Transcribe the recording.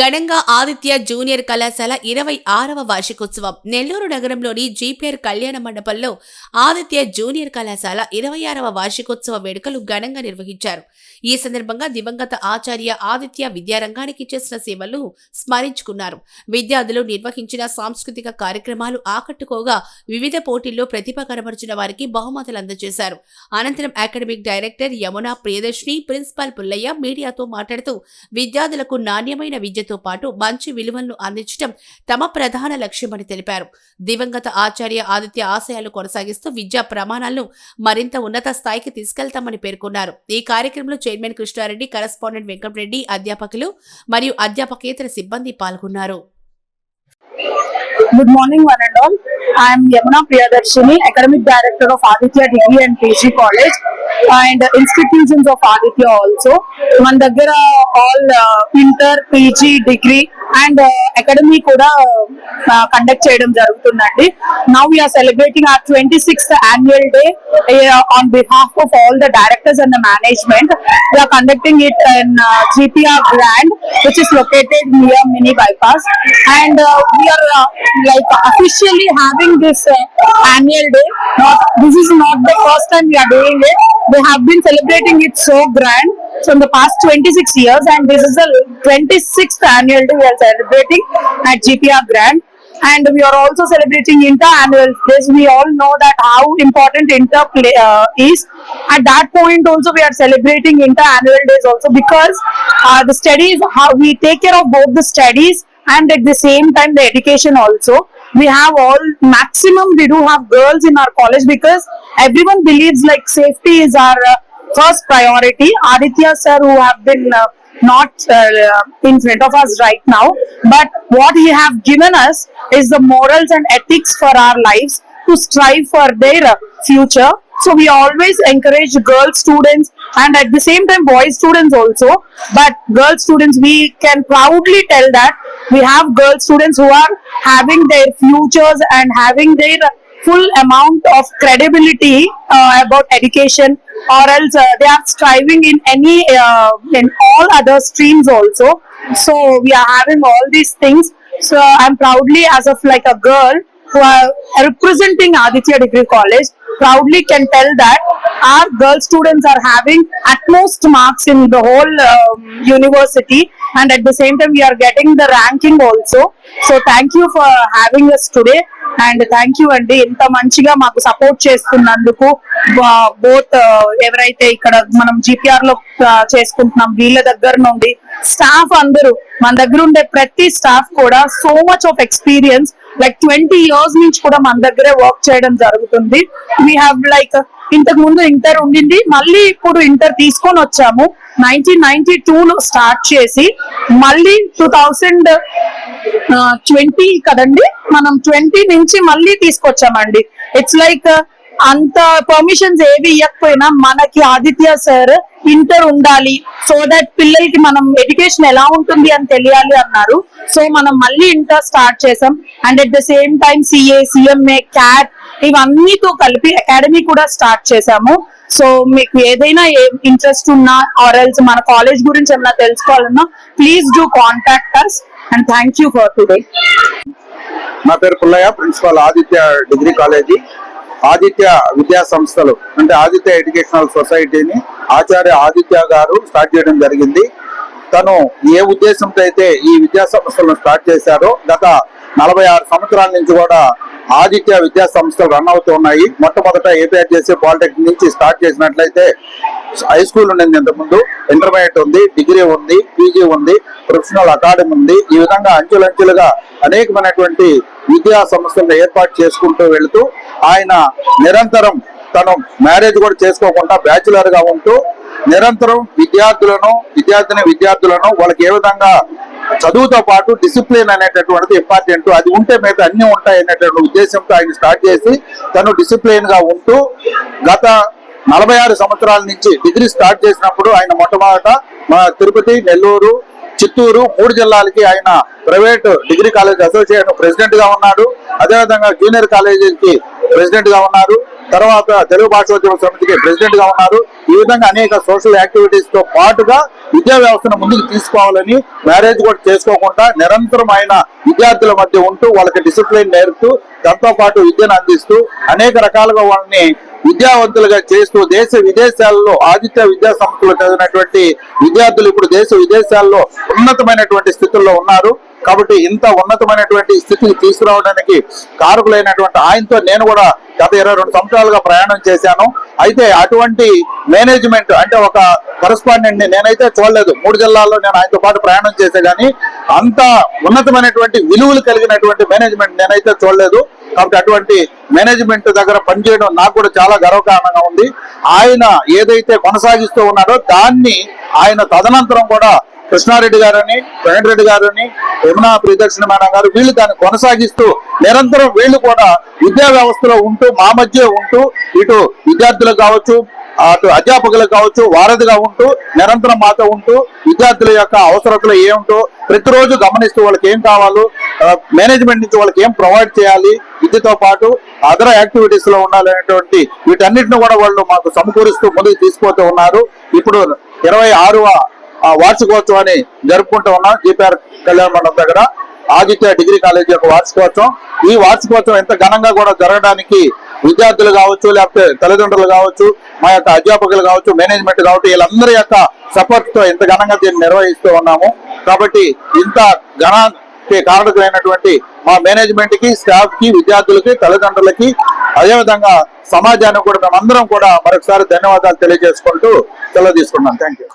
ఘనంగా ఆదిత్య జూనియర్ కళాశాల 26వ వార్షికోత్సవం నెల్లూరు నగరంలోని జీపీఆర్ కళ్యాణ మండపంలో ఆదిత్య జూనియర్ కళాశాల 26వ వార్షికోత్సవ వేడుకలు ఘనంగా నిర్వహించారు. ఈ సందర్భంగా దివంగత ఆచార్య ఆదిత్య విద్యారంగానికి చేసిన సేవలు స్మరించుకున్నారు. విద్యార్థులు నిర్వహించిన సాంస్కృతిక కార్యక్రమాలు ఆకట్టుకోగా వివిధ పోటీల్లో ప్రతిభ కనబరిచిన వారికి బహుమతులు అందజేశారు. అనంతరం academic director Yamuna Priyadarshini, principal Pullaiah మీడియాతో మాట్లాడుతూ విద్యార్థులకు నాణ్యమైన విద్యతో పాటు మంచి విలువలను అందించడం తమ ప్రధాన లక్ష్యమని తెలిపారు. దివంగత ఆచార్య ఆదిత్య ఆశయాలు కొనసాగిస్తూ విద్యా ప్రమాణాలను మరింత ఉన్నత స్థాయికి తీసుకెళ్తామని పేర్కొన్నారు. ఈ కార్యక్రమంలో చైర్మన్ కృష్ణారెడ్డి, కరెస్పాండెంట్ వెంకటరెడ్డి, అధ్యాపకులు మరియు అధ్యాపకేతర సిబ్బంది పాల్గొన్నారు. Good morning, one and all. I am Yamuna Priyadarshini, Academic Director of Aditya Degree and PG College and institutions of Aditya also. మన దగ్గర all inter, PG, degree and academy కూడా కండక్ట్ చేయడం జరుగుతుందండి. Now we are celebrating our 26th annual day on behalf of all the directors and the management. We are conducting it in GPR Grand, which is located near Mini Bypass, and we are officially having this annual day. This is not the first time we are doing it. We have been celebrating it so grand from the past 26 years, and this is the 26th annual day we are celebrating at GPR Grand. And we are also celebrating inter-annual days. We all know that how important inter is. At that point also we are celebrating inter-annual days also, because the studies, how we take care of both the studies and at the same time the education also. We have all maximum, we do have girls in our college, because everyone believes like safety is our first priority. Aditya sir, who have been not in front of us right now, but what he have given us is the morals and ethics for our lives to strive for their future. So we always encourage girl students and at the same time boy students also, but girl students, we can proudly tell that we have girl students who are having their futures and having their full amount of credibility about education, or else they are striving in any in all other streams also. So we are having all these things. So I'm proudly, as of like a girl who are representing Aditya Degree College, proudly can tell that our girl students are having utmost marks in the whole university, and at the same time we are getting the ranking also. So thank you for having us today, and thank you andi ఇంత మంచిగా మాకు support చేస్తున్నందుకు. Both ఎవరైతే ఇక్కడ మనం GPR లో చేసుకుంటున్నాం వీళ్ళ దగ్గర నుండి స్టాఫ్ అందరూ, మన దగ్గర ఉండే ప్రతి స్టాఫ్ కూడా so much of experience, like 20 years నుంచి కూడా మన దగ్గరే వర్క్ చేయడం జరుగుతుంది. వీ హ్యావ్ లైక్ ఇంతకు ముందు ఇంటర్ ఉండింది, మళ్ళీ ఇప్పుడు ఇంటర్ తీసుకొని వచ్చాము. 1992లో స్టార్ట్ చేసి మళ్ళీ 2020 కదండి, మనం 20 నుంచి మళ్ళీ తీసుకొచ్చామండి. ఇట్స్ లైక్ అంత పర్మిషన్స్ ఏవి ఇవ్వకపోయినా మనకి ఆదిత్య సార్ ఇంటర్ ఉండాలి, సో దట్ పిల్లలకి మనం ఎడ్యుకేషన్ ఎలా ఉంటుంది అని తెలియాలి అన్నారు. సో మనం మళ్ళీ ఇంటర్ స్టార్ట్ చేసాం, and at the same time CA, CMA, CAT ఇవన్నీతో కలిపి అకాడమీ కూడా స్టార్ట్ చేసాము. సో మీకు ఏదైనా ఇంట్రెస్ట్ ఉన్నా ఆర్ ఎల్స్ మన కాలేజ్ గురించి ఏమన్నా తెలుసుకోవాలన్నా please do contact us, and thank you for today. నా పేరు పుల్లయ్య, ప్రిన్సిపాల్ ఆదిత్య డిగ్రీ కాలేజీ. ఆదిత్య విద్యా సంస్థలు అంటే ఆదిత్య ఎడ్యుకేషనల్ సొసైటీని ఆచార్య ఆదిత్య గారు స్టార్ట్ చేయడం జరిగింది. తను ఏ ఉద్దేశంతో అయితే ఈ విద్యా సంస్థలను స్టార్ట్ చేశారో గత 46 సంవత్సరాల నుంచి కూడా ఆదిత్య విద్యా సంస్థలు రన్ అవుతూ ఉన్నాయి. మొట్టమొదట ఏపీఆర్జేసీ పాలిటెక్నిక్ నుంచి స్టార్ట్ చేసినట్లయితే హై స్కూల్ ఉండింది, ఇంతకుముందు ఇంటర్మీడియట్ ఉంది, డిగ్రీ ఉంది, పీజీ ఉంది, ప్రొఫెషనల్ అకాడమీ ఉంది. ఈ విధంగా అంచులంచులుగా అనేకమైనటువంటి విద్యా సంస్థలను ఏర్పాటు చేసుకుంటూ వెళుతూ ఆయన నిరంతరం తను మ్యారేజ్ కూడా చేసుకోకుండా బ్యాచులర్ గా ఉంటూ నిరంతరం విద్యార్థులను వాళ్ళకి ఏ విధంగా చదువుతో పాటు డిసిప్లిన్ అనేటటువంటిది ఇంపార్టెంట్, అది ఉంటే మిగతా అన్ని ఉంటాయి అనేటువంటి ఉద్దేశంతో ఆయన స్టార్ట్ చేసి తను డిసిప్లిన్ గా ఉంటూ గత 46 సంవత్సరాల నుంచి డిగ్రీ స్టార్ట్ చేసినప్పుడు ఆయన మొట్టమొదట తిరుపతి, నెల్లూరు, చిత్తూరు 3 జిల్లాలకి ఆయన private degree college association president గా ఉన్నాడు. అదేవిధంగా జూనియర్ కాలేజీకి ప్రెసిడెంట్ గా ఉన్నారు. తర్వాత తెలుగు భాషోద్యమ సమితికి ప్రెసిడెంట్ గా ఉన్నారు. ఈ విధంగా అనేక సోషల్ యాక్టివిటీస్ తో పాటుగా విద్యా వ్యవస్థను ముందుకు తీసుకోవాలని, మ్యారేజ్ కూడా చేసుకోకుండా నిరంతరం ఆయన విద్యార్థుల మధ్య ఉంటూ వాళ్ళకి డిసిప్లిన్ నేర్పుతూ దాంతో పాటు విద్యను అందిస్తూ అనేక రకాలుగా వాళ్ళని విద్యావంతులుగా చేస్తూ దేశ విదేశాల్లో ఆదిత్య విద్యా సంస్థలు చదివినటువంటి విద్యార్థులు ఇప్పుడు దేశ విదేశాల్లో ఉన్నతమైనటువంటి స్థితుల్లో ఉన్నారు. కాబట్టి ఇంత ఉన్నతమైనటువంటి స్థితికి తీసుకురావడానికి కారకులైనటువంటి ఆయనతో నేను కూడా గత 22 సంవత్సరాలుగా ప్రయాణం చేశాను. అయితే అటువంటి మేనేజ్మెంట్ అంటే ఒక కరెస్పాండెంట్ ని నేనైతే చూడలేదు. 3 జిల్లాల్లో నేను ఆయనతో పాటు ప్రయాణం చేసే గానీ అంత ఉన్నతమైనటువంటి విలువలు కలిగినటువంటి మేనేజ్మెంట్ నేనైతే చూడలేదు. కాబట్టి అటువంటి మేనేజ్మెంట్ దగ్గర పనిచేయడం నాకు కూడా చాలా గర్వకారణంగా ఉంది. ఆయన ఏదైతే కొనసాగిస్తూ ఉన్నాడో దాన్ని ఆయన తదనంతరం కూడా కృష్ణారెడ్డి గారని, వెంకటరెడ్డి గారని, యమునా ప్రియదర్శిని మేడం గారు వీళ్ళు దాన్ని కొనసాగిస్తూ నిరంతరం వీళ్ళు కూడా విద్యా వ్యవస్థలో ఉంటూ మా మధ్య ఉంటూ ఇటు విద్యార్థులకు కావచ్చు, అటు అధ్యాపకులకు కావచ్చు వారధిగా ఉంటూ నిరంతరం మాతో ఉంటూ విద్యార్థుల యొక్క అవసరతలు ఏమిటో ప్రతిరోజు గమనిస్తూ వాళ్ళకి ఏం కావాలో మేనేజ్మెంట్ నుంచి వాళ్ళకి ఏం ప్రొవైడ్ చేయాలి, విద్యతో పాటు అదర్ యాక్టివిటీస్ లో ఉండాలనేటువంటి వీటన్నిటిని కూడా వాళ్ళు మాకు సమకూరుస్తూ ముందుకు తీసుకుపోతూ ఉన్నారు. ఇప్పుడు 26వ వార్షికోత్సవాన్ని జరుపుకుంటూ ఉన్నాం జీపీఆర్ కళ్యాణ మండపం దగ్గర ఆదిత్య డిగ్రీ కాలేజ్ యొక్క వార్షికోత్సవం. ఈ వార్షికోత్సవం ఎంత ఘనంగా కూడా జరగడానికి విద్యార్థులు కావచ్చు, లేకపోతే తల్లిదండ్రులు కావచ్చు, మా యొక్క అధ్యాపకులు కావచ్చు, మేనేజ్మెంట్ కావచ్చు, వీళ్ళందరి యొక్క సపోర్ట్ తో ఇంత ఘనంగా దీన్ని నిర్వహిస్తూ ఉన్నాము. కాబట్టి ఇంత ఘనానికి కారణమైనటువంటి మా మేనేజ్మెంట్ కి, స్టాఫ్ కి, విద్యార్థులకి, తల్లిదండ్రులకి, అదేవిధంగా సమాజానికి కూడా మేమందరం కూడా మరొకసారి ధన్యవాదాలు తెలియజేసుకుంటూ సెలవు తీసుకున్నాం. Thank you.